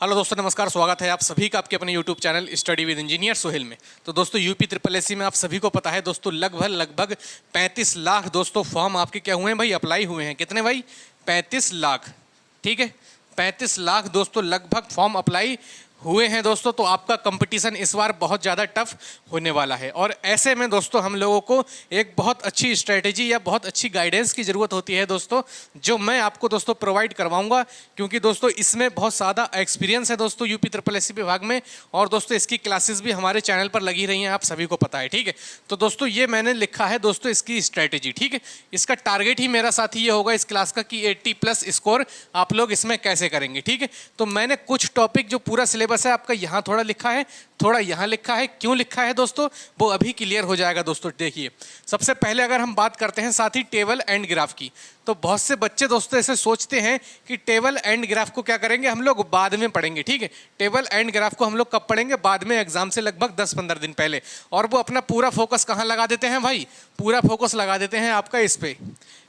Hello दोस्तों, नमस्कार। स्वागत है आप सभी का आपके अपने YouTube channel study with engineer Sohail में। तो दोस्तों यूपी ट्रिपल एससी में आप सभी को पता है दोस्तों लगभग 35 लाख दोस्तों फॉर्म आपके क्या हुए हैं भाई, अप्लाई हुए हैं। कितने भाई? 35 लाख। ठीक है, 35 लाख दोस्तों लगभग फॉर्म अप्लाई हुए हैं दोस्तों। तो आपका कंपटीशन इस बार बहुत ज़्यादा टफ होने वाला है और ऐसे में दोस्तों हम लोगों को एक बहुत अच्छी स्ट्रेटेजी या बहुत अच्छी गाइडेंस की ज़रूरत होती है दोस्तों, जो मैं आपको दोस्तों प्रोवाइड करवाऊंगा, क्योंकि दोस्तों इसमें बहुत ज़्यादा एक्सपीरियंस है दोस्तों यूपी ट्रिपल एससी विभाग में। और दोस्तों इसकी क्लासेस भी हमारे चैनल पर लगी रही हैं, आप सभी को पता है। ठीक है, तो दोस्तों ये मैंने लिखा है दोस्तों इसकी स्ट्रेटेजी। ठीक है, इसका टारगेट ही मेरा साथी ये होगा इस क्लास का कि 80+ स्कोर आप लोग इसमें कैसे करेंगे। ठीक है, तो मैंने कुछ टॉपिक जो पूरा सिलेबस है आपका यहाँ थोड़ा लिखा है, थोड़ा यहाँ लिखा है। क्यों लिखा है दोस्तों वो अभी क्लियर हो जाएगा दोस्तों। देखिए, सबसे पहले अगर हम बात करते हैं साथी टेबल एंड ग्राफ की, तो बहुत से बच्चे दोस्तों ऐसे सोचते हैं कि टेबल एंड ग्राफ को क्या करेंगे हम लोग बाद में पढ़ेंगे। ठीक है, टेबल एंड ग्राफ को हम लोग कब पढ़ेंगे? बाद में, एग्जाम से लगभग 10-15 दिन पहले। और वो अपना पूरा फोकस कहाँ लगा देते हैं भाई? पूरा फोकस लगा देते हैं आपका इस पे।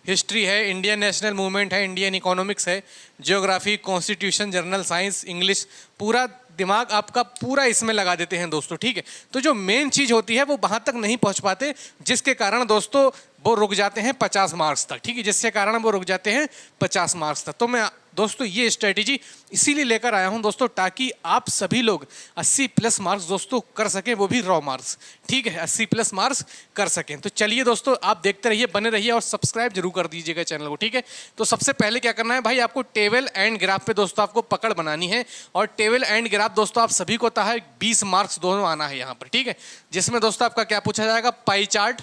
हिस्ट्री है, इंडियन नेशनल मूवमेंट है, इंडियन इकोनॉमिक्स है, geography, constitution, general science, English, पूरा दिमाग आपका पूरा इसमें लगा देते हैं दोस्तों। ठीक है, तो जो मेन चीज़ होती है वो वहाँ तक नहीं पहुँच पाते, जिसके कारण दोस्तों वो रुक जाते हैं 50 मार्क्स तक। ठीक है, जिसके कारण वो रुक जाते हैं 50 मार्क्स तक। तो मैं दोस्तों ये स्ट्रेटेजी इसीलिए लेकर आया हूं दोस्तों, ताकि आप सभी लोग 80+ मार्क्स दोस्तों कर सकें, वो भी रॉ मार्क्स। ठीक है, 80+ मार्क्स कर सकें। तो चलिए दोस्तों आप देखते रहिए, बने रहिए और सब्सक्राइब जरूर कर दीजिएगा चैनल को। ठीक है, तो सबसे पहले क्या करना है भाई, आपको टेबल एंड ग्राफ पे दोस्तों आपको पकड़ बनानी है। और टेबल एंड ग्राफ दोस्तों आप सभी को पता है 20 मार्क्स दोनों आना है यहाँ पर। ठीक है, जिसमें दोस्तों आपका क्या पूछा जाएगा? Pie chart.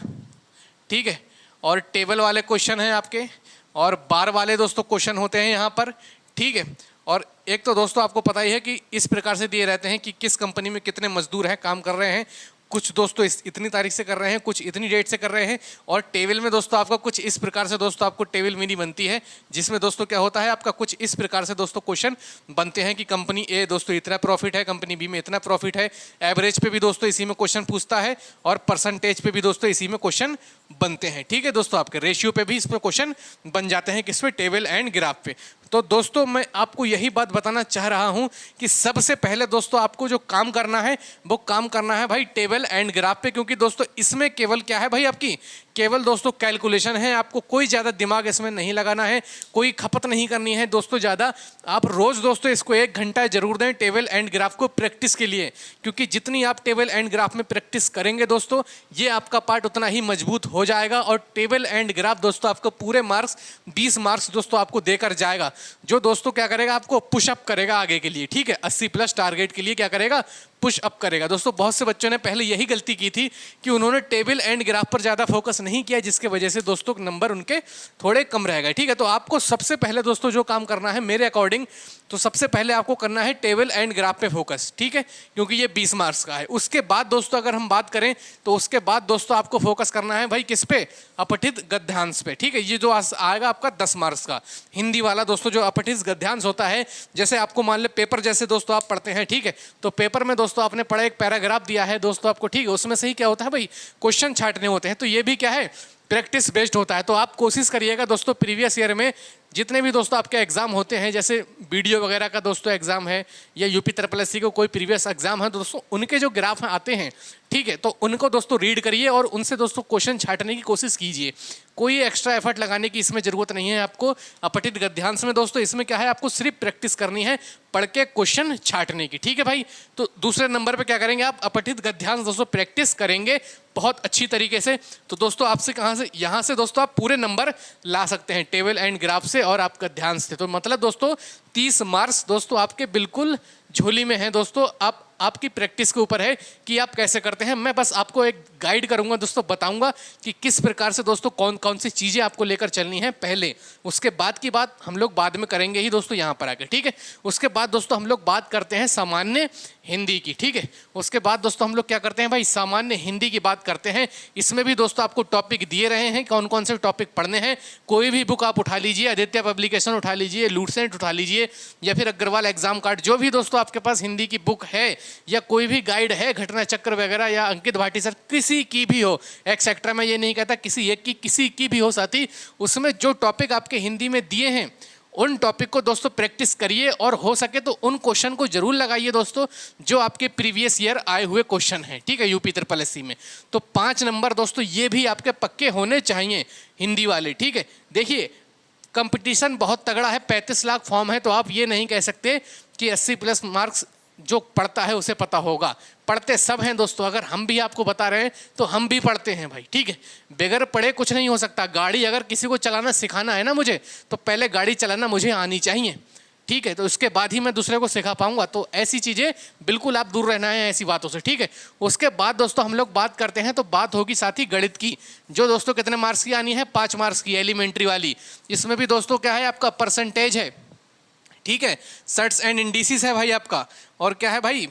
ठीक है, और टेबल वाले क्वेश्चन हैं आपके, और बार वाले दोस्तों क्वेश्चन होते हैं यहाँ पर। ठीक है, और एक तो दोस्तों आपको पता ही है कि इस प्रकार से दिए रहते हैं कि किस कंपनी में कितने मजदूर हैं, काम कर रहे हैं। कुछ दोस्तों इतनी तारीख से कर रहे हैं, कुछ इतनी डेट से कर रहे हैं। और टेबल में दोस्तों आपका कुछ इस प्रकार से दोस्तों आपको टेबल मिनी बनती है, जिसमें दोस्तों क्या होता है आपका कुछ इस प्रकार से दोस्तों क्वेश्चन बनते हैं कि कंपनी ए दोस्तों इतना प्रॉफिट है, कंपनी बी में इतना प्रॉफिट है। एवरेज पे भी दोस्तों इसी में क्वेश्चन पूछता है, और परसेंटेज पे भी दोस्तों इसी में क्वेश्चन बनते हैं। ठीक है दोस्तों, आपके रेशियो पे भी इसमें क्वेश्चन बन जाते हैं, किस पे? टेबल एंड ग्राफ पे। तो दोस्तों मैं आपको यही बात बताना चाह रहा हूं कि सबसे पहले दोस्तों आपको जो काम करना है वो काम करना है भाई टेबल एंड ग्राफ पे, क्योंकि दोस्तों इसमें केवल क्या है भाई, आपकी केवल दोस्तों कैलकुलेशन है। आपको कोई ज़्यादा दिमाग इसमें नहीं लगाना है, कोई खपत नहीं करनी है दोस्तों ज़्यादा। आप रोज़ दोस्तों इसको 1 घंटा जरूर दें टेबल एंड ग्राफ को प्रैक्टिस के लिए, क्योंकि जितनी आप टेबल एंड ग्राफ में प्रैक्टिस करेंगे दोस्तों, ये आपका पार्ट उतना ही मजबूत हो जाएगा। और टेबल एंड ग्राफ दोस्तों आपको पूरे मार्क्स 20 मार्क्स दोस्तों आपको देकर जाएगा, जो दोस्तों क्या करेगा, आपको पुशअप करेगा आगे के लिए। ठीक है, 80+ टारगेट के लिए क्या करेगा? पुश अप करेगा। दोस्तों बहुत से बच्चों ने पहले यही गलती की थी कि उन्होंने टेबल एंड ग्राफ पर ज़्यादा फोकस नहीं किया, जिसके वजह से दोस्तों नंबर उनके थोड़े कम रह गए। ठीक है, तो आपको सबसे पहले दोस्तों जो काम करना है मेरे अकॉर्डिंग, तो सबसे पहले आपको करना है टेबल एंड ग्राफ पे फोकस। ठीक है, क्योंकि ये 20 मार्क्स का है। उसके बाद दोस्तों अगर हम बात करें तो उसके बाद दोस्तों आपको फोकस करना है भाई किस पे? अपठित गद्यांश पे। ठीक है, ये जो आएगा आपका 10 मार्क्स का हिंदी वाला दोस्तों, जो अपठित गद्यांश होता है। जैसे आपको मान ले पेपर जैसे दोस्तों आप पढ़ते हैं, ठीक है, तो पेपर में दोस्तों आपने पढ़ा, एक पैराग्राफ दिया है दोस्तों आपको, ठीक है, उसमें से ही क्या होता है भाई, क्वेश्चन छांटने होते हैं। तो ये भी क्या है, प्रैक्टिस बेस्ड होता है। तो आप कोशिश करिएगा दोस्तों प्रीवियस ईयर में जितने भी दोस्तों आपके एग्जाम होते हैं, जैसे वीडियो वगैरह का दोस्तों एग्जाम है, या यूपी ट्रिपल एससी को कोई प्रीवियस एग्जाम है, दोस्तों उनके जो ग्राफ आते हैं, ठीक है, तो उनको दोस्तों रीड करिए और उनसे दोस्तों क्वेश्चन छांटने की कोशिश कीजिए। कोई एक्स्ट्रा एफर्ट लगाने की इसमें जरूरत नहीं है आपको। अपठित गद्यांश में दोस्तों इसमें क्या है, आपको सिर्फ प्रैक्टिस करनी है पढ़ के क्वेश्चन छांटने की। ठीक है भाई, तो दूसरे नंबर पे क्या करेंगे आप? अपठित गद्यांश दोस्तों प्रैक्टिस करेंगे बहुत अच्छी तरीके से। तो दोस्तों आपसे कहाँ से, यहाँ से दोस्तों आप पूरे नंबर ला सकते हैं टेबल एंड ग्राफ से और आपका ध्यान से। तो मतलब दोस्तों 30 मार्क्स दोस्तों आपके बिल्कुल झोली में है दोस्तों। आपकी प्रैक्टिस के ऊपर है कि आप कैसे करते हैं। मैं बस आपको एक गाइड करूंगा दोस्तों, बताऊंगा कि किस प्रकार से दोस्तों कौन कौन सी चीज़ें आपको लेकर चलनी है पहले। उसके बाद की बात हम लोग बाद में करेंगे ही दोस्तों यहाँ पर आके। ठीक है, उसके बाद दोस्तों हम लोग बात करते हैं सामान्य हिंदी की। ठीक है, उसके बाद दोस्तों हम लोग क्या करते हैं भाई, सामान्य हिंदी की बात करते हैं। इसमें भी दोस्तों आपको टॉपिक दिए रहे हैं, कौन कौन से टॉपिक पढ़ने हैं। कोई भी बुक आप उठा लीजिए, आदित्य पब्लिकेशन उठा लीजिए, लूसेंट उठा लीजिए, या फिर अग्रवाल एग्जाम कार्ड, जो भी दोस्तों आपके पास हिंदी की बुक है, या कोई भी गाइड है, घटना चक्र वगैरह, या अंकित भाटी सर, किसी की भी हो, एक्सेट्रा मैं ये नहीं कहता, किसी एक की, किसी की भी हो साथी, उसमें जो टॉपिक आपके हिंदी में दिए हैं उन टॉपिक को दोस्तों प्रैक्टिस करिए और हो सके तो उन क्वेश्चन को जरूर लगाइए दोस्तों जो आपके प्रीवियस ईयर आए हुए क्वेश्चन हैं, ठीक है, यूपी ट्रिपल एससी में। तो 5 नंबर दोस्तों ये भी आपके पक्के होने चाहिए हिंदी वाले, ठीक है। देखिए कंपटीशन बहुत तगड़ा है, 35 लाख फॉर्म है, तो आप ये नहीं कह सकते कि 80+ मार्क्स जो पढ़ता है उसे पता होगा। पढ़ते सब हैं दोस्तों, अगर हम भी आपको बता रहे हैं तो हम भी पढ़ते हैं भाई, ठीक है। बगैर पढ़े कुछ नहीं हो सकता। गाड़ी अगर किसी को चलाना सिखाना है ना मुझे, तो पहले गाड़ी चलाना मुझे आनी चाहिए, ठीक है, तो उसके बाद ही मैं दूसरे को सिखा पाऊंगा। तो ऐसी चीज़ें बिल्कुल आप दूर रहना है ऐसी बातों से, ठीक है। उसके बाद दोस्तों हम लोग बात करते हैं, तो बात होगी साथ ही गणित की, जो दोस्तों कितने मार्क्स की आनी है, 5 मार्क्स की, एलिमेंट्री वाली। इसमें भी दोस्तों क्या है, आपका परसेंटेज है, ठीक है, सर्ट्स एंड इंडिसेस है भाई आपका, और क्या है भाई,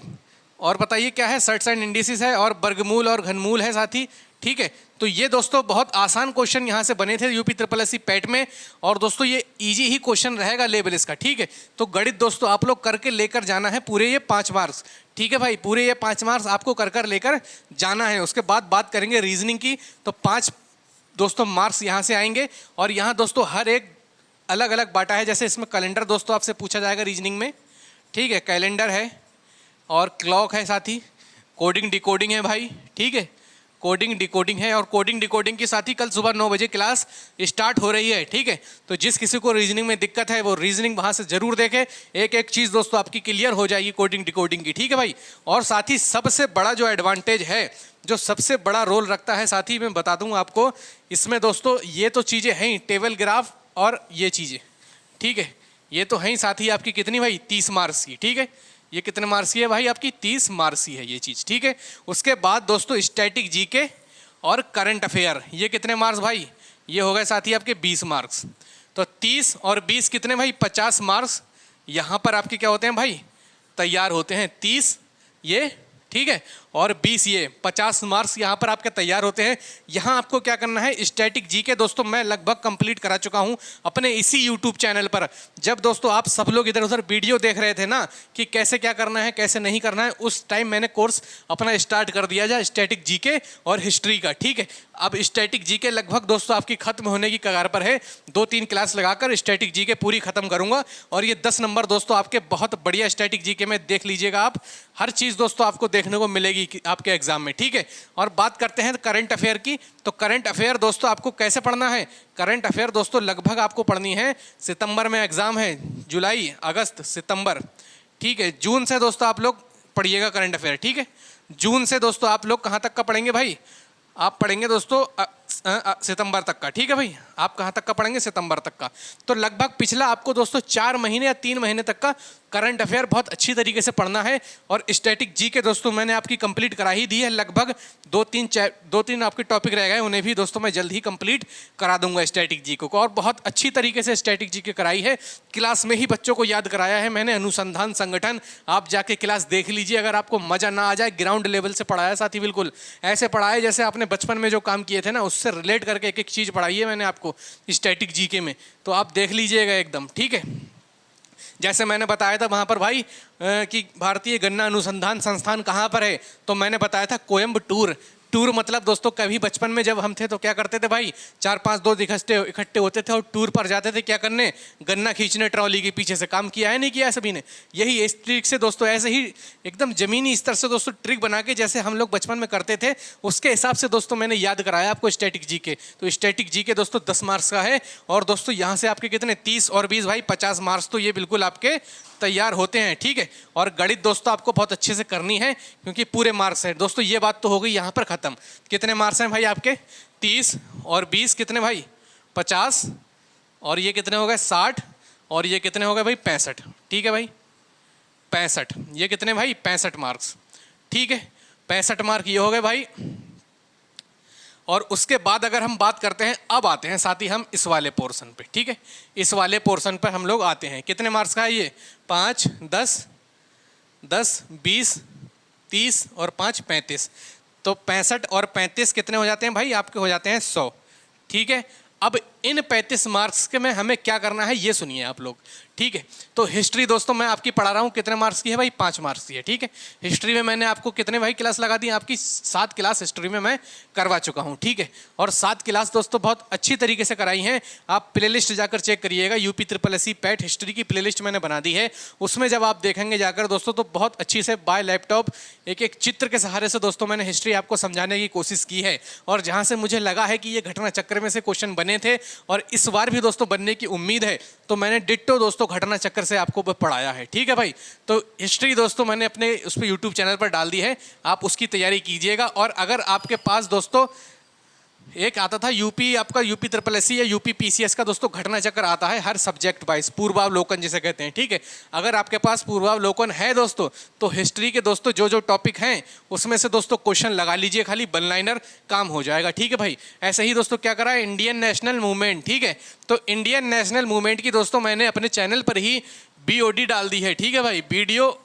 और बताइए क्या है, सर्ट्स एंड इंडिसेस है, और वर्गमूल और घनमूल है साथ ही, ठीक है। तो ये दोस्तों बहुत आसान क्वेश्चन यहाँ से बने थे यूपी ट्रिपल एससी पैट में, और दोस्तों ये इजी ही क्वेश्चन रहेगा लेवल इसका, ठीक है। तो गणित दोस्तों आप लोग करके लेकर जाना है पूरे ये 5 मार्क्स, ठीक है भाई, पूरे ये 5 मार्क्स आपको कर लेकर जाना है। उसके बाद बात करेंगे रीजनिंग की, तो 5 दोस्तों मार्क्स यहाँ से आएंगे, और यहाँ दोस्तों हर एक अलग अलग बांटा है। जैसे इसमें कैलेंडर दोस्तों आपसे पूछा जाएगा रीजनिंग में, ठीक है, कैलेंडर है और क्लॉक है साथ ही, कोडिंग डिकोडिंग है भाई, ठीक है, कोडिंग डिकोडिंग है, और कोडिंग डिकोडिंग के साथ ही कल सुबह 9 बजे क्लास स्टार्ट हो रही है, ठीक है। तो जिस किसी को रीजनिंग में दिक्कत है वो रीजनिंग वहाँ से जरूर देखे, एक एक चीज़ दोस्तों आपकी क्लियर हो जाएगी कोडिंग डिकोडिंग की, ठीक है भाई। और साथ ही सबसे बड़ा जो एडवांटेज है, जो सबसे बड़ा रोल रखता है, साथ ही मैं बता दूँ आपको इसमें दोस्तों, ये तो चीज़ें हैं ही, टेबल ग्राफ और ये चीज़ें, ठीक है, ये तो है ही। साथ ही आपकी कितनी भाई, 30 मार्क्स की, ठीक है, ये कितने मार्क्स की है भाई आपकी, 30 मार्क्स की है ये चीज़, ठीक है। उसके बाद दोस्तों स्टैटिक जीके और करंट अफेयर, ये कितने मार्क्स भाई, ये हो गए साथ ही आपके 20 मार्क्स। तो 30 और 20 कितने भाई, 50 मार्क्स यहाँ पर आपके क्या होते हैं भाई, तैयार होते हैं। 30 ये, ठीक है, और 20 ये, 50 मार्क्स यहाँ पर आपके तैयार होते हैं। यहाँ आपको क्या करना है, स्टैटिक जीके दोस्तों मैं लगभग कंप्लीट करा चुका हूँ अपने इसी यूट्यूब चैनल पर। जब दोस्तों आप सब लोग इधर उधर वीडियो देख रहे थे ना कि कैसे क्या करना है कैसे नहीं करना है, उस टाइम मैंने कोर्स अपना स्टार्ट कर दिया जाए स्टैटिक जीके और हिस्ट्री का, ठीक है। अब स्टैटिक जीके लगभग दोस्तों आपकी खत्म होने की कगार पर है, 2-3 क्लास लगाकर स्टैटिक जीके पूरी खत्म करूंगा, और ये 10 नंबर दोस्तों आपके बहुत बढ़िया स्टैटिक जीके में देख लीजिएगा आप, हर चीज़ दोस्तों आपको देखने को मिलेगी आपके एग्जाम में, ठीक है। और बात करते हैं करंट अफेयर की, तो करंट अफेयर दोस्तों आपको कैसे पढ़ना है, करंट अफेयर दोस्तों लगभग आपको पढ़नी है, सितंबर में एग्जाम है, जुलाई अगस्त सितंबर, ठीक है। जून से दोस्तों आप लोग पढ़िएगा करंट अफेयर, ठीक है। जून से दोस्तों आप लोग कहाँ तक का पढ़ेंगे भाई, आप पढ़ेंगे दोस्तों सितंबर तक का, ठीक है भाई, आप कहाँ तक का पढ़ेंगे, सितंबर तक का। तो लगभग पिछला आपको दोस्तों 4 महीने या 3 महीने तक का करंट अफेयर बहुत अच्छी तरीके से पढ़ना है। और स्टैटिक जी के दोस्तों मैंने आपकी कंप्लीट करा ही दी है, लगभग 2-3 आपके टॉपिक रह गए, उन्हें भी दोस्तों मैं जल्द ही कंप्लीट करा दूंगा स्टैटिक जी को, और बहुत अच्छी तरीके से स्टैटिक जी के कराई है, क्लास में ही बच्चों को याद कराया है मैंने, अनुसंधान संगठन, आप जाके क्लास देख लीजिए, अगर आपको मजा ना आ जाए, ग्राउंड लेवल से पढ़ाया साथी, बिल्कुल ऐसे पढ़ाया जैसे आपने बचपन में जो काम किए थे ना, उससे रिलेट करके एक एक चीज़ पढ़ाई है मैंने आपको स्टैटिक जीके में, तो आप देख लीजिएगा एकदम, ठीक है। जैसे मैंने बताया था वहाँ पर भाई कि भारतीय गन्ना अनुसंधान संस्थान कहाँ पर है, तो मैंने बताया था कोयम्बटूर। टूर मतलब दोस्तों कभी बचपन में जब हम थे तो क्या करते थे भाई, 4-5 दोस्त इकट्ठे होते थे और टूर पर जाते थे, क्या करने, गन्ना खींचने ट्रॉली के पीछे से। काम किया है नहीं किया है सभी ने, यही इस ट्रिक से दोस्तों, ऐसे ही एकदम जमीनी स्तर से दोस्तों ट्रिक बना के जैसे हम लोग बचपन में करते थे, उसके हिसाब से दोस्तों मैंने याद कराया आपको स्टैटिक जी के। तो स्टैटिक जी के दोस्तों 10 मार्क्स का है, और दोस्तों यहाँ से आपके कितने, 30 और 20 भाई 50 मार्क्स तो ये बिल्कुल आपके तैयार होते हैं, ठीक है। और गणित दोस्तों आपको बहुत अच्छे से करनी है क्योंकि पूरे मार्क्स हैं दोस्तों, ये बात तो हो गई यहाँ पर खत्म। कितने मार्क्स हैं भाई आपके, 30 और 20 कितने भाई, 50, और ये कितने हो गए 60, और ये कितने हो गए भाई 65, ठीक है भाई 65, ये कितने भाई 65 मार्क्स, ठीक है, 65 मार्क ये हो गए भाई। और उसके बाद अगर हम बात करते हैं, अब आते हैं साथ ही हम इस वाले पोर्शन पे, ठीक है, इस वाले पोर्शन पर हम लोग आते हैं। कितने मार्क्स का है ये, 5, 10, 20, 30 और 5, 35, तो 65 और 35 कितने हो जाते हैं भाई आपके, हो जाते हैं 100, ठीक है। अब इन 35 मार्क्स के में हमें क्या करना है ये सुनिए आप लोग, ठीक है। तो हिस्ट्री दोस्तों मैं आपकी पढ़ा रहा हूँ, कितने मार्क्स की है भाई? 5 मार्क्स की है, ठीक है। हिस्ट्री में मैंने आपको कितने भाई क्लास लगा दी? आपकी 7 क्लास हिस्ट्री में मैं करवा चुका हूँ, ठीक है। और 7 क्लास दोस्तों बहुत अच्छी तरीके से कराई हैं। आप प्लेलिस्ट जाकर चेक करिएगा, UP triple S C PET history की प्लेलिस्ट मैंने बना दी है। उसमें जब आप देखेंगे जाकर दोस्तों तो बहुत अच्छी से बाय लैपटॉप एक एक चित्र के सहारे से दोस्तों मैंने हिस्ट्री आपको समझाने की कोशिश की है। और जहाँ से मुझे लगा है कि ये घटना चक्र में से क्वेश्चन बने थे और इस बार भी दोस्तों बनने की उम्मीद है, तो मैंने डिट्टो दोस्तों घटना चक्र से आपको पढ़ाया है, ठीक है भाई। तो हिस्ट्री दोस्तों मैंने अपने उस पर यूट्यूब चैनल पर डाल दी है, आप उसकी तैयारी कीजिएगा। और अगर आपके पास दोस्तों एक आता था यूपी, आपका यूपी ट्रिपल एस सी या यूपी पीसीएस का दोस्तों घटना चक्र आता है हर सब्जेक्ट वाइज, पूर्वावलोकन जिसे कहते हैं, ठीक है। अगर आपके पास पूर्वावलोकन है दोस्तों तो हिस्ट्री के दोस्तों जो जो टॉपिक हैं उसमें से दोस्तों क्वेश्चन लगा लीजिए, खाली वन लाइनर काम हो जाएगा, ठीक है भाई। ऐसे ही दोस्तों क्या करा है इंडियन नेशनल मूवमेंट, ठीक है। तो इंडियन नेशनल मूवमेंट की दोस्तों मैंने अपने चैनल पर ही बीओडी डाल दी है, ठीक है भाई, वीडियो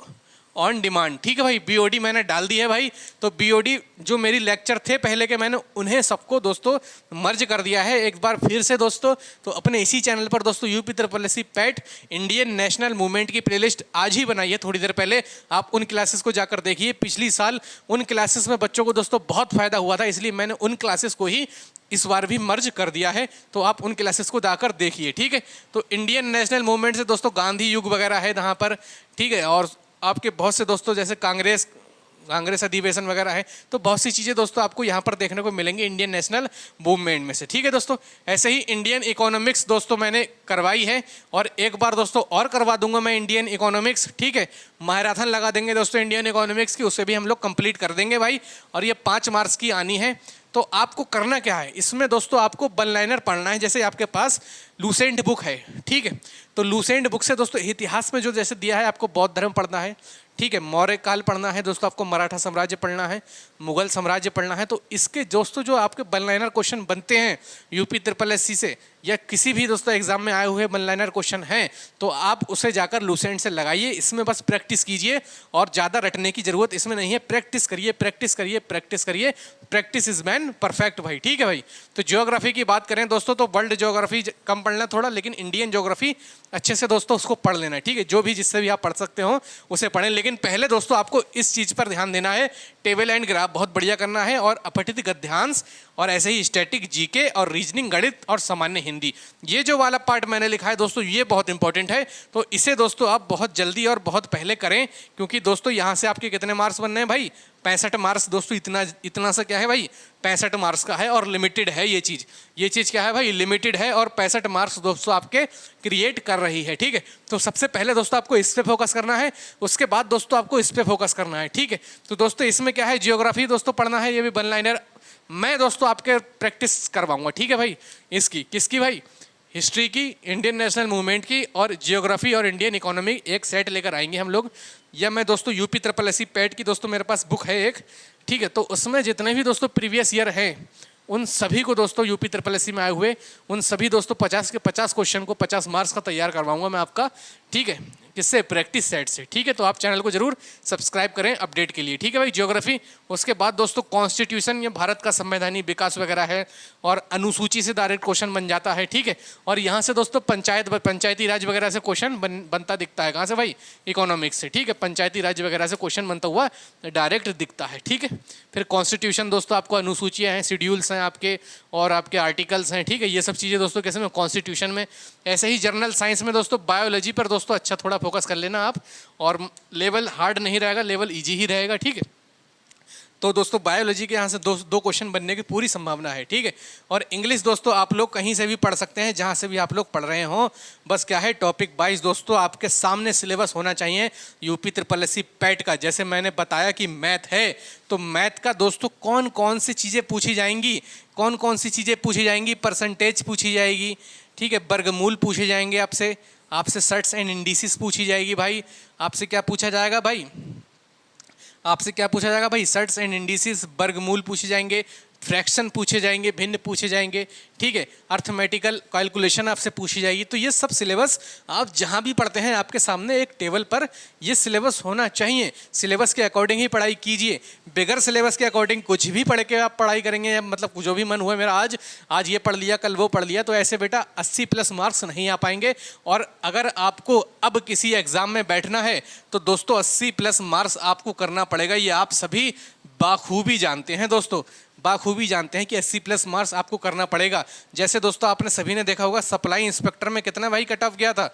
ऑन डिमांड, ठीक है भाई। बीओडी मैंने डाल दी है भाई। तो बीओडी जो मेरी लेक्चर थे पहले के, मैंने उन्हें सबको दोस्तों मर्ज कर दिया है एक बार फिर से दोस्तों। तो अपने इसी चैनल पर दोस्तों UP triple S C PET Indian national movement की प्लेलिस्ट आज ही बनाई है थोड़ी देर पहले, आप उन क्लासेस को जाकर देखिए। पिछली साल उन क्लासेस में बच्चों को दोस्तों बहुत फायदा हुआ था, इसलिए मैंने उन क्लासेस को ही इस बार भी मर्ज कर दिया है, तो आप उन क्लासेस को जाकर देखिए, ठीक है। तो इंडियन नेशनल मूवमेंट से दोस्तों गांधी युग वगैरह है यहाँ पर, ठीक है। और आपके बहुत से दोस्तों जैसे कांग्रेस अधिवेशन वगैरह है, तो बहुत सी चीज़ें दोस्तों आपको यहाँ पर देखने को मिलेंगी इंडियन नेशनल मूवमेंट में से, ठीक है दोस्तों। ऐसे ही इंडियन इकोनॉमिक्स दोस्तों मैंने करवाई है और एक बार दोस्तों और करवा दूंगा मैं इंडियन इकोनॉमिक्स, ठीक है। मैराथन लगा देंगे दोस्तों इंडियन इकोनॉमिक्स की, उसे भी हम लोग कंप्लीट कर देंगे भाई। और ये 5 मार्क्स की आनी है। तो आपको करना क्या है इसमें दोस्तों, आपको वन लाइनर पढ़ना है। जैसे आपके पास लूसेंट बुक है, ठीक है। तो लूसेंट बुक से दोस्तों इतिहास में जो जैसे दिया है, आपको बौद्ध धर्म पढ़ना है, ठीक है, मौर्य काल पढ़ना है दोस्तों, आपको मराठा साम्राज्य पढ़ना है, मुगल साम्राज्य पढ़ना है। तो इसके दोस्तों जो आपके वन लाइनर क्वेश्चन बनते हैं यूपी ट्रिपल एस सी से या किसी भी दोस्तों एग्जाम में आए हुए वन लाइनर क्वेश्चन हैं, तो आप उसे जाकर लूसेंट से लगाइए। इसमें बस प्रैक्टिस कीजिए और ज़्यादा रटने की जरूरत इसमें नहीं है। प्रैक्टिस करिए, प्रैक्टिस करिए, प्रैक्टिस करिए, प्रैक्टिस इज मैन परफेक्ट भाई, ठीक है भाई। तो ज्योग्राफी की बात करें दोस्तों तो वर्ल्ड ज्योग्राफी कम पढ़ना थोड़ा, लेकिन इंडियन ज्योग्राफी अच्छे से दोस्तों उसको पढ़ लेना है, ठीक है। जो भी जिससे भी आप पढ़ सकते हो उसे पढ़ें, लेकिन पहले दोस्तों आपको इस चीज़ पर ध्यान देना है, टेबल एंड ग्राफ बहुत बढ़िया करना है और अपठित गद्यांश और ऐसे ही स्टैटिक जीके और रीजनिंग गणित और सामान्य हिंदी, ये जो वाला पार्ट मैंने लिखा है दोस्तों ये बहुत इंपॉर्टेंट है। तो इसे दोस्तों आप बहुत जल्दी और बहुत पहले करें, क्योंकि दोस्तों यहाँ से आपके कितने मार्क्स बनने हैं भाई? 65 मार्क्स दोस्तों। इतना सा क्या है भाई? 65 मार्क्स का है और लिमिटेड है ये चीज़ क्या है भाई? लिमिटेड है और 65 मार्क्स दोस्तों आपके क्रिएट कर रही है, ठीक है। तो सबसे पहले दोस्तों आपको इस पे फोकस करना है, उसके बाद दोस्तों आपको इस पे फोकस करना है, ठीक है। तो दोस्तों इसमें क्या है, जियोग्राफी दोस्तों पढ़ना है, ये भी वन लाइनर मैं दोस्तों आपके प्रैक्टिस करवाऊंगा, ठीक है भाई। इसकी किसकी भाई? हिस्ट्री की, इंडियन नेशनल मूवमेंट की और जियोग्राफी और इंडियन इकोनॉमी एक सेट लेकर आएंगे हम लोग। या मैं दोस्तों UP triple S C PET की दोस्तों मेरे पास बुक है एक, ठीक है। तो उसमें जितने भी दोस्तों प्रीवियस ईयर हैं उन सभी को दोस्तों यूपी ट्रिपल एस सी में आए हुए उन सभी दोस्तों 50 के 50 क्वेश्चन को 50 मार्क्स का तैयार करवाऊंगा मैं आपका, ठीक है, किससे? प्रैक्टिस सेट से, ठीक है। तो आप चैनल को जरूर सब्सक्राइब करें अपडेट के लिए, ठीक है भाई। ज्योग्राफी, उसके बाद दोस्तों कॉन्स्टिट्यूशन, ये भारत का संवैधानिक विकास वगैरह है और अनुसूची से डायरेक्ट क्वेश्चन बन जाता है, ठीक है। और यहाँ से दोस्तों पंचायती राज वगैरह से क्वेश्चन बनता दिखता है, कहाँ से भाई? इकोनॉमिक्स से, ठीक है। पंचायती राज वगैरह से क्वेश्चन बनता हुआ डायरेक्ट दिखता है, ठीक है। फिर कॉन्स्टिट्यूशन दोस्तों आपको अनुसूचियाँ हैं, शेड्यूल्स हैं आपके और आपके आर्टिकल्स हैं, ठीक है। ये सब चीज़ें दोस्तों कैसे में कॉन्स्टिट्यूशन में। ऐसे ही जनरल साइंस में दोस्तों बायोलॉजी पर दोस्तों अच्छा थोड़ा फोकस कर लेना आप, और लेवल हार्ड नहीं रहेगा, लेवल इजी ही रहेगा, ठीक है। तो दोस्तों बायोलॉजी के यहाँ से दो क्वेश्चन बनने की पूरी संभावना है, ठीक है। और इंग्लिश दोस्तों आप लोग कहीं से भी पढ़ सकते हैं, जहाँ से भी आप लोग पढ़ रहे हों, बस क्या है टॉपिक वाइज दोस्तों आपके सामने सिलेबस होना चाहिए UP triple S C PET का। जैसे मैंने बताया कि मैथ है, तो मैथ का दोस्तों कौन कौन सी चीज़ें पूछी जाएंगी, कौन कौन सी चीज़ें पूछी जाएंगी? परसेंटेज पूछी जाएगी, ठीक है, वर्गमूल पूछे जाएंगे आपसे सर्ट्स एंड इंडिसेस पूछी जाएगी भाई। आपसे क्या पूछा जाएगा भाई? आपसे क्या पूछा जाएगा भाई? सर्ट्स एंड इंडिसेस, वर्गमूल पूछे जाएंगे, फ्रैक्शन पूछे जाएंगे, भिन्न पूछे जाएंगे, ठीक है, अर्थमेटिकल कैलकुलेशन आपसे पूछी जाएगी। तो ये सब सिलेबस आप जहाँ भी पढ़ते हैं आपके सामने एक टेबल पर ये सिलेबस होना चाहिए। सिलेबस के अकॉर्डिंग ही पढ़ाई कीजिए, बगैर सिलेबस के अकॉर्डिंग कुछ भी पढ़ के आप पढ़ाई करेंगे, मतलब जो भी मन हुआ मेरा आज ये पढ़ लिया कल वो पढ़ लिया, तो ऐसे बेटा 80+ मार्क्स नहीं आ पाएंगे। और अगर आपको अब किसी एग्जाम में बैठना है तो दोस्तों 80+ मार्क्स आपको करना पड़ेगा। ये आप सभी बाखूबी जानते हैं दोस्तों, बाखूबी जानते हैं कि 80+ मार्क्स आपको करना पड़ेगा। जैसे दोस्तों आपने सभी ने देखा होगा सप्लाई इंस्पेक्टर में कितना भाई कट ऑफ गया था,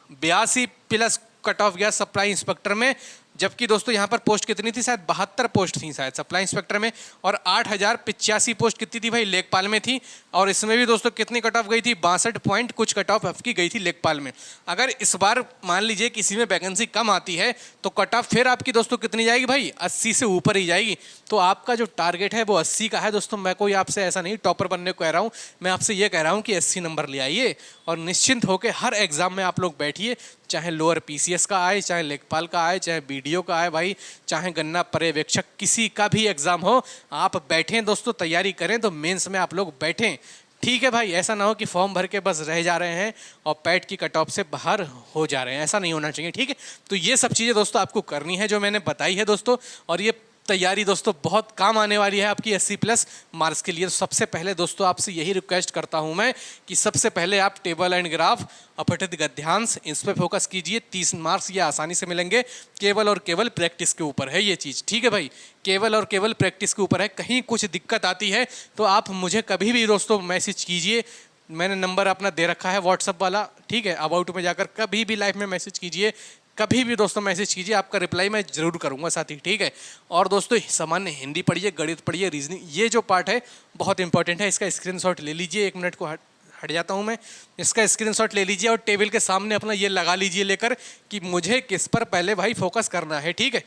82+ कट ऑफ गया सप्लाई इंस्पेक्टर में। जबकि दोस्तों यहाँ पर पोस्ट कितनी थी, शायद 72 पोस्ट थी शायद सप्लाई इंस्पेक्टर में, और 8085 पोस्ट कितनी थी भाई लेखपाल में थी। और इसमें भी दोस्तों कितनी कट ऑफ गई थी, 62 पॉइंट कुछ कट ऑफ आपकी गई थी लेखपाल में। अगर इस बार मान लीजिए किसी में वैकेंसी कम आती है तो कट ऑफ फिर आपकी दोस्तों कितनी जाएगी भाई, 80 से ऊपर ही जाएगी। तो आपका जो टारगेट है वो 80 का है दोस्तों। मैं कोई आपसे ऐसा नहीं टॉपर बनने को कह रहा हूँ, मैं आपसे ये कह रहा हूँ कि 80 नंबर ले आइए और निश्चिंत होकर हर एग्जाम में आप लोग बैठिए, चाहे लोअर पीसीएस का आए, चाहे लेखपाल का आए, चाहे बीडीओ का आए भाई, चाहे गन्ना पर्यवेक्षक, किसी का भी एग्जाम हो, आप बैठें दोस्तों, तैयारी करें तो मेंस में आप लोग बैठें, ठीक है भाई। ऐसा ना हो कि फॉर्म भर के बस रह जा रहे हैं और पैट की कट ऑफ से बाहर हो जा रहे हैं, ऐसा नहीं होना चाहिए, ठीक है। तो ये सब चीज़ें दोस्तों आपको करनी है जो मैंने बताई है दोस्तों, और ये तैयारी दोस्तों बहुत काम आने वाली है आपकी 80+ मार्क्स के लिए। सबसे पहले दोस्तों आपसे यही रिक्वेस्ट करता हूं मैं कि सबसे पहले आप टेबल एंड ग्राफ, अपठित गद्यांश, इस पर फोकस कीजिए। 30 मार्क्स ये आसानी से मिलेंगे, केवल और केवल प्रैक्टिस के ऊपर है ये चीज़, ठीक है भाई, केवल और केवल प्रैक्टिस के ऊपर है। कहीं कुछ दिक्कत आती है तो आप मुझे कभी भी दोस्तों मैसेज कीजिए, मैंने नंबर अपना दे रखा है व्हाट्सअप वाला, ठीक है, अबाउट में जाकर कभी भी लाइव में मैसेज कीजिए, कभी भी दोस्तों मैसेज कीजिए, आपका रिप्लाई मैं जरूर करूंगा साथी, ठीक है। और दोस्तों सामान्य हिंदी पढ़िए, गणित पढ़िए, रीजनिंग, ये जो पार्ट है बहुत इंपॉर्टेंट है, इसका स्क्रीनशॉट ले लीजिए। 1 मिनट को हट जाता हूं मैं, इसका स्क्रीनशॉट ले लीजिए और टेबल के सामने अपना ये लगा लीजिए लेकर कि मुझे किस पर पहले भाई फोकस करना है, ठीक है।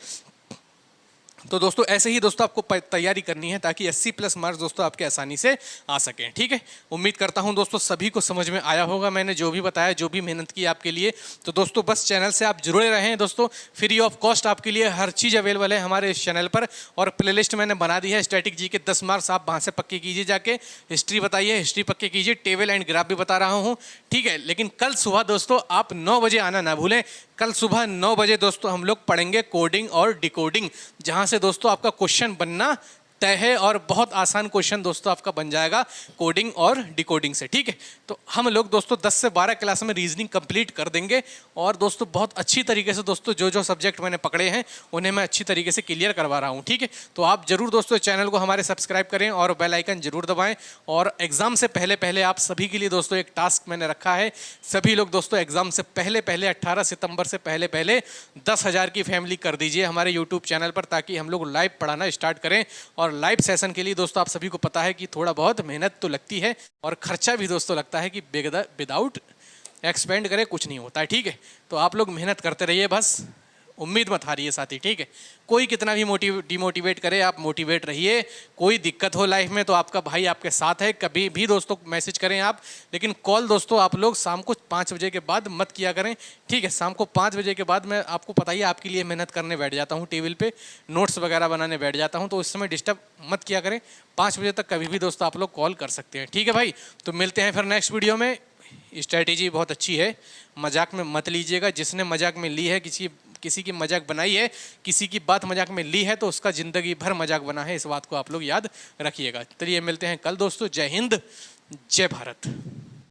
तो दोस्तों ऐसे ही दोस्तों आपको तैयारी करनी है ताकि 80+ मार्क्स दोस्तों आपके आसानी से आ सकें, ठीक है। उम्मीद करता हूं दोस्तों सभी को समझ में आया होगा मैंने जो भी बताया, जो भी मेहनत की आपके लिए। तो दोस्तों बस चैनल से आप जुड़े रहें दोस्तों, फ्री ऑफ कॉस्ट आपके लिए हर चीज़ अवेलेबल है हमारे इस चैनल पर। और प्लेलिस्ट मैंने बना दी है, स्टैटिक जी के 10 मार्क्स आप वहाँ से पक्के कीजिए, जाके हिस्ट्री बताइए, हिस्ट्री पक्के कीजिए, टेबल एंड ग्राफ भी बता रहा हूँ, ठीक है। लेकिन कल सुबह दोस्तों आप 9 बजे आना ना भूलें। कल सुबह 9 बजे दोस्तों हम लोग पढ़ेंगे कोडिंग और डिकोडिंग, जहां से दोस्तों आपका क्वेश्चन बनना तय है और बहुत आसान क्वेश्चन दोस्तों आपका बन जाएगा कोडिंग और डिकोडिंग से, ठीक है। तो हम लोग दोस्तों 10 से 12 क्लास में रीजनिंग कंप्लीट कर देंगे और दोस्तों बहुत अच्छी तरीके से दोस्तों जो जो सब्जेक्ट मैंने पकड़े हैं उन्हें मैं अच्छी तरीके से क्लियर करवा रहा हूँ, ठीक है। तो आप जरूर दोस्तों चैनल को हमारे सब्सक्राइब करें और बेल आइकन जरूर दबाएं। और एग्जाम से पहले पहले आप सभी के लिए दोस्तों एक टास्क मैंने रखा है, सभी लोग दोस्तों एग्जाम से पहले पहले 18 सितंबर से पहले पहले 10,000 की फैमिली कर दीजिए हमारे यूट्यूब चैनल पर, ताकि हम लोग लाइव पढ़ाना स्टार्ट करें। और लाइव सेशन के लिए दोस्तों आप सभी को पता है कि थोड़ा बहुत मेहनत तो लगती है और खर्चा भी दोस्तों लगता है, कि विदाउट एक्सपेंड करे कुछ नहीं होता है, ठीक है। तो आप लोग मेहनत करते रहिए, बस उम्मीद मत हारिए साथी, ठीक है। कोई कितना भी डिमोटिवेट करे, आप मोटिवेट रहिए। कोई दिक्कत हो लाइफ में तो आपका भाई आपके साथ है, कभी भी दोस्तों मैसेज करें आप, लेकिन कॉल दोस्तों आप लोग शाम को 5 बजे के बाद मत किया करें, ठीक है। शाम को 5 बजे के बाद मैं आपको पता ही आपके लिए मेहनत करने बैठ जाता हूँ, टेबल पे नोट्स वगैरह बनाने बैठ जाता हूँ, तो उस समय डिस्टर्ब मत किया करें। 5 बजे तक कभी भी दोस्तों आप लोग कॉल कर सकते हैं, ठीक है भाई। तो मिलते हैं फिर नेक्स्ट वीडियो में। स्ट्रैटेजी बहुत अच्छी है, मजाक में मत लीजिएगा। जिसने मजाक में ली है, किसी की मजाक बनाई है, किसी की बात मजाक में ली है, तो उसका ज़िंदगी भर मजाक बना है, इस बात को आप लोग याद रखिएगा। चलिए मिलते हैं कल दोस्तों। जय हिंद, जय भारत।